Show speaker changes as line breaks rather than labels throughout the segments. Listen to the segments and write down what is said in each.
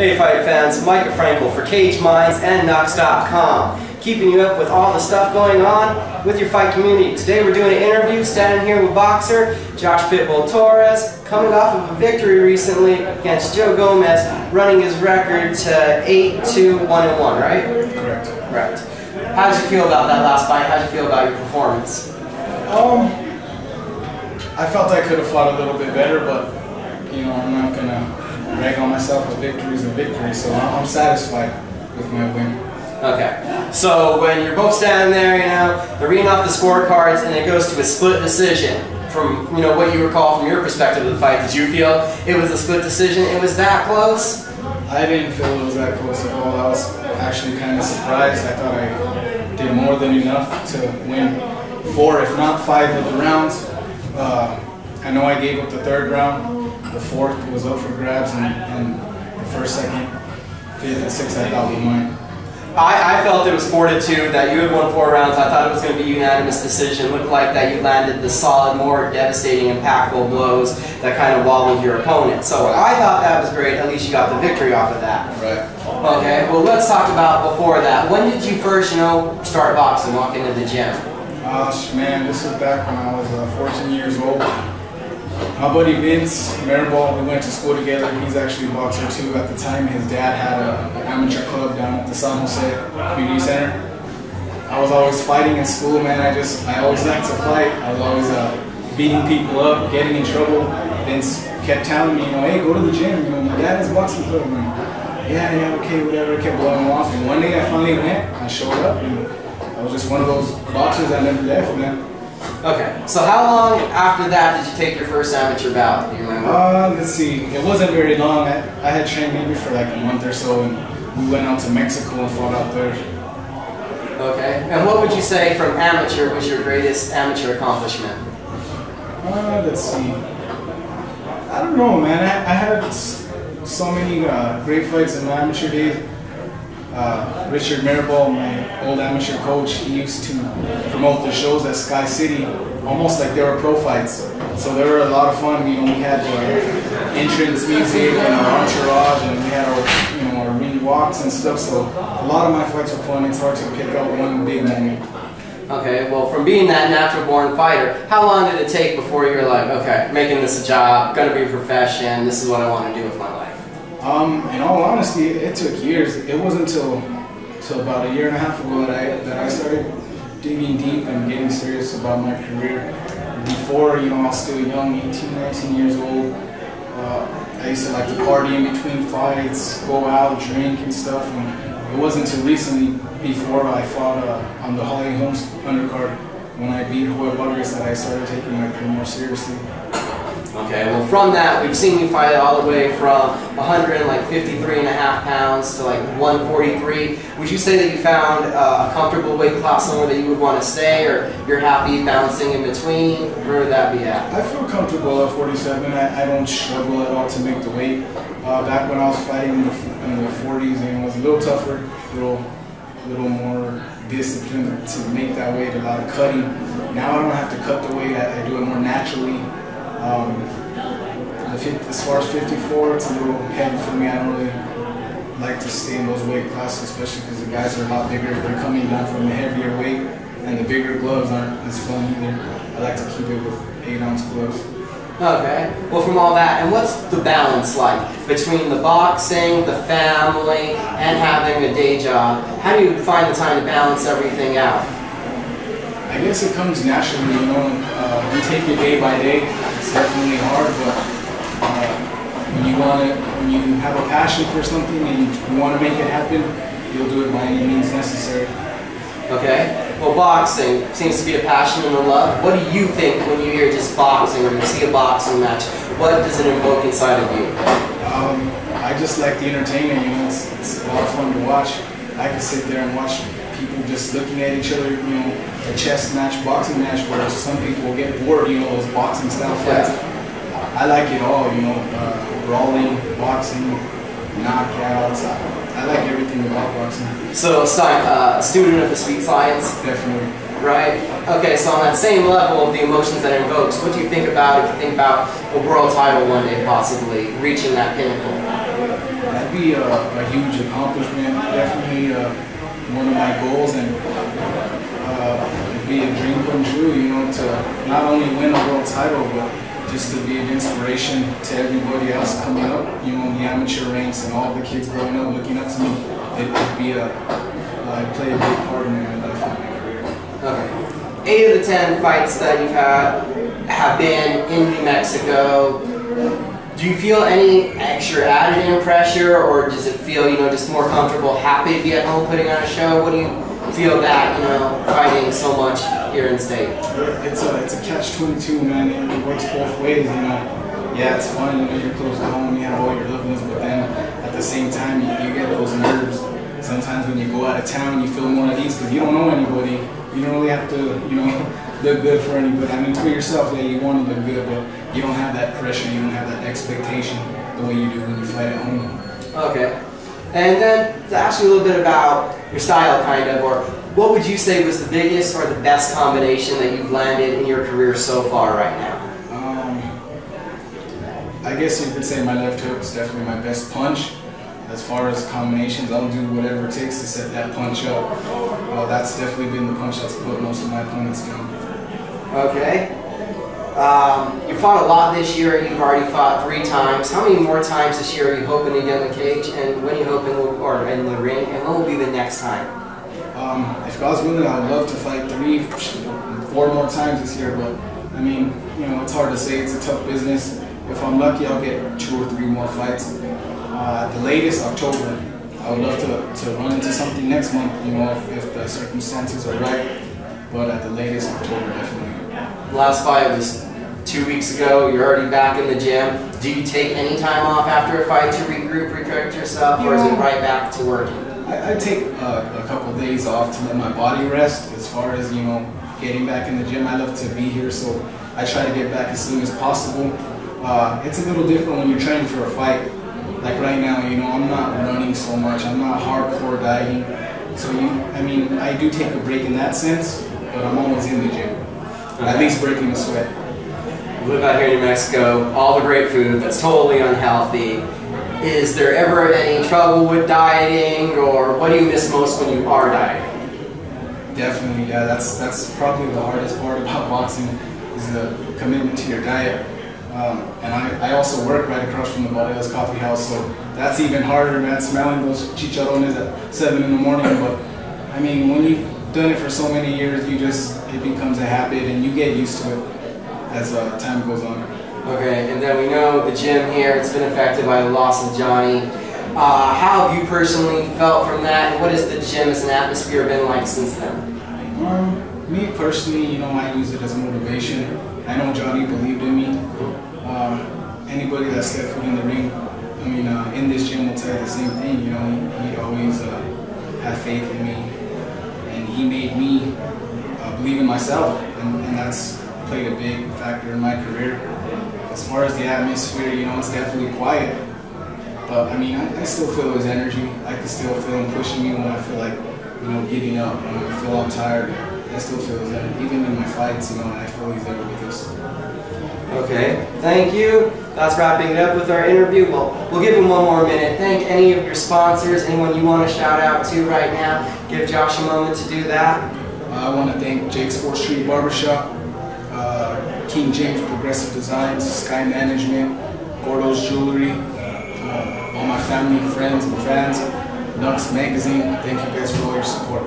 Hey fight fans, Micah Frankel for Cage Minds and Knuxx.com, keeping you up with all the stuff going on with your fight community. Today we're doing an interview, standing here with boxer Josh Pitbull Torres, coming off of a victory recently against Joe Gomez, running his record to 8-2-1-1, right?
Correct.
Right. How did you feel about that last fight? How did you feel about your performance?
I felt I could have fought a little bit better, but you know, I'm not gonna rag on myself. A victory is a victory, so I'm satisfied with my win.
Okay, so when you're both standing there, you know, they're reading off the scorecards and it goes to a split decision. From, you know, what you recall from your perspective of the fight, did you feel it was a split decision? It was that close?
I didn't feel it was that close at all. I was actually kind of surprised. I thought I did more than enough to win 4, if not 5 of the rounds. I know I gave up the 3rd round. The 4th was up for grabs, and the 1st, 2nd, 5th, and 6th I thought were mine.
I felt it was 4-2, that you had won 4 rounds. I thought it was going to be a unanimous decision. It looked like that you landed the solid, more devastating, impactful blows that kind of wobbled your opponent. So I thought that was great. At least you got the victory off of that.
Right.
Okay, well let's talk about before that. When did you first, you know, start boxing, walk into the gym?
Man, this was back when I was 14 years old. My buddy Vince Maribel, we went to school together. He's actually a boxer too. At the time, his dad had an amateur club down at the San Jose Community Center. I was always fighting in school, man. I always liked to fight. I was always beating people up, getting in trouble. Vince kept telling me, you know, hey, go to the gym. You know, my dad has a boxing club. And yeah, okay, whatever. I kept blowing him off. And one day I finally went. I showed up, and I was just one of those boxers that never left, man.
Okay, so how long after that did you take your first amateur bout? Do you remember?
Let's see. It wasn't very long. I had trained maybe for like a month or so, and we went out to Mexico and fought out there.
Okay, and what would you say from amateur was your greatest amateur accomplishment?
Let's see. I don't know, man. I had so many great fights in my amateur days. Richard Maribel, my old amateur coach, he used to promote the shows at Sky City almost like they were pro fights. So they were a lot of fun. You know, we had entrance music and our entourage, and we had our, you know, our ring walks and stuff. So a lot of my fights were fun. It's hard to pick out one big moment.
Okay, well, from being that natural-born fighter, how long did it take before you were like, okay, making this a job, gonna be a profession, this is what I want to do with my life?
In all honesty, it took years. It wasn't until about 1.5 years ago that I started digging deep and getting serious about my career. Before, you know, I was still young, 18, 19 years old. I used to like to party in between fights, go out, drink and stuff. And it wasn't until recently, before I fought on the Holly Holmes undercard, when I beat Hoy Rodriguez, that I started taking my career more seriously.
Okay, well from that, we've seen you fight all the way from 153.5 pounds to like 143. Would you say that you found a comfortable weight class somewhere that you would want to stay, or you're happy bouncing in between? Where would that be at? I
feel comfortable at 47. I don't struggle at all to make the weight. Back when I was fighting in the 40s, it was a little tougher, a little more disciplined to make that weight, a lot of cutting. Now I don't have to cut the weight, I do it more naturally. As far as 54, it's a little heavy for me. I don't really like to stay in those weight classes, especially because the guys are a lot bigger. They're coming down from the heavier weight, and the bigger gloves aren't as fun either. I like to keep it with 8-ounce gloves.
Okay, well from all that, and what's the balance like between the boxing, the family, and having a day job? How do you find the time to balance everything out?
I guess it comes naturally, you know. You take it day by day. It's definitely hard, but when you have a passion for something and you want to make it happen, you'll do it by any means necessary.
Okay. Well, boxing seems to be a passion and a love. What do you think when you hear just boxing or you see a boxing match? What does it invoke inside of you?
I just like the entertainment. You know, it's a lot of fun to watch. I can sit there and watch people just looking at each other, you know, a chess match, boxing match, where some people will get bored, you know, those boxing style fights. I like it all, you know, brawling, boxing, knockouts. I like everything about boxing. So,
a student of the sweet science?
Definitely.
Right? Okay, so on that same level of the emotions that it invokes, what do you think about if you think about a world title one day possibly reaching that pinnacle?
That that'd be a huge accomplishment. Definitely one of my goals, and it'd be a dream come true. You know, to not only win a world title, but just to be an inspiration to everybody else coming up. You know, in the amateur ranks and all the kids growing up looking up to me. It'd be it'd play a big part in my life and my career.
Okay. 8 of the 10 fights that you've had have been in New Mexico. Do you feel any extra added pressure, or does it feel, you know, just more comfortable, happy to be at home putting on a show? What do you feel that, you know, fighting so much here in state?
It's a catch-22, man. It works both ways, you know. Yeah, it's fun, you know, you're close to home, you have all your loved ones, but then at the same time, you get those nerves. Sometimes when you go out of town, you feel more at ease because you don't know anybody. You don't really have to, you know, look good for anybody. I mean, for yourself, yeah, you want to look good, but you don't have that pressure, you don't have that expectation the way you do when you fight at home.
Okay. And then to ask you a little bit about your style, kind of, or what would you say was the biggest or the best combination that you've landed in your career so far right now?
I guess you could say my left hook is definitely my best punch. As far as combinations, I'll do whatever it takes to set that punch up. That's definitely been the punch that's put most of my opponents down.
Okay. You fought a lot this year. You've already fought 3 times. How many more times this year are you hoping to get in the cage? And when are you hoping, or in the ring? And when will be the next time?
If God's willing, I'd love to fight 3, 4 more times this year. But I mean, you know, it's hard to say. It's a tough business. If I'm lucky, I'll get 2 or 3 more fights. At the latest, October. I would love to run into something next month, you know, if the circumstances are right. But at the latest, October, definitely.
Last fight was 2 weeks ago. You're already back in the gym. Do you take any time off after a fight to regroup, recorrect yourself, or is it right back to working?
I take a couple days off to let my body rest. As far as, you know, getting back in the gym, I love to be here, so I try to get back as soon as possible. It's a little different when you're training for a fight. Like right now, you know, I'm not running so much. I'm not hardcore dieting. So I mean, I do take a break in that sense, but I'm always in the gym. Okay. At least breaking a sweat.
You live out here in New Mexico, all the great food that's totally unhealthy. Is there ever any trouble with dieting, or what do you miss most when you are dieting?
Definitely, yeah. That's probably the hardest part about boxing, is the commitment to your diet. And I also work right across from the Balderas Coffee House, so that's even harder, man, smelling those chicharrones at 7 in the morning. But I mean, when you've done it for so many years, it becomes a habit and you get used to it as time goes on.
Okay, and then we know the gym here, it's been affected by the loss of Johnny. How have you personally felt from that, and what has the gym as an atmosphere been like since then?
Me personally, you know, I use it as motivation. I know Johnny believed in me. Anybody that stepped foot in the ring, I mean, in this gym will tell you the same thing. You know, he always had faith in me, and he made me believe in myself, and that's played a big factor in my career. As far as the atmosphere, you know, it's definitely quiet, but I mean, I still feel his energy. I can still feel him pushing me when I feel like, you know, giving up, when I feel I'm tired. I still feel his energy, even in my fights, you know, and I feel he's there with us.
Okay, thank you. That's wrapping it up with our interview. We'll give him 1 more minute. Thank any of your sponsors, anyone you want to shout out to right now. Give Josh a moment to do that. I
want to thank Jake's 4th Street Barbershop, King James Progressive Designs, Sky Management, Gordo's Jewelry, all my family, friends, and fans, Knuxx Magazine. Thank you guys for all your support.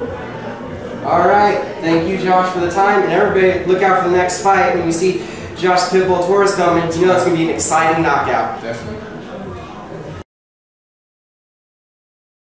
All right, thank you, Josh, for the time, and everybody look out for the next fight. When you see Josh Pitbull Torres coming, you know it's going to be an exciting knockout.
Definitely.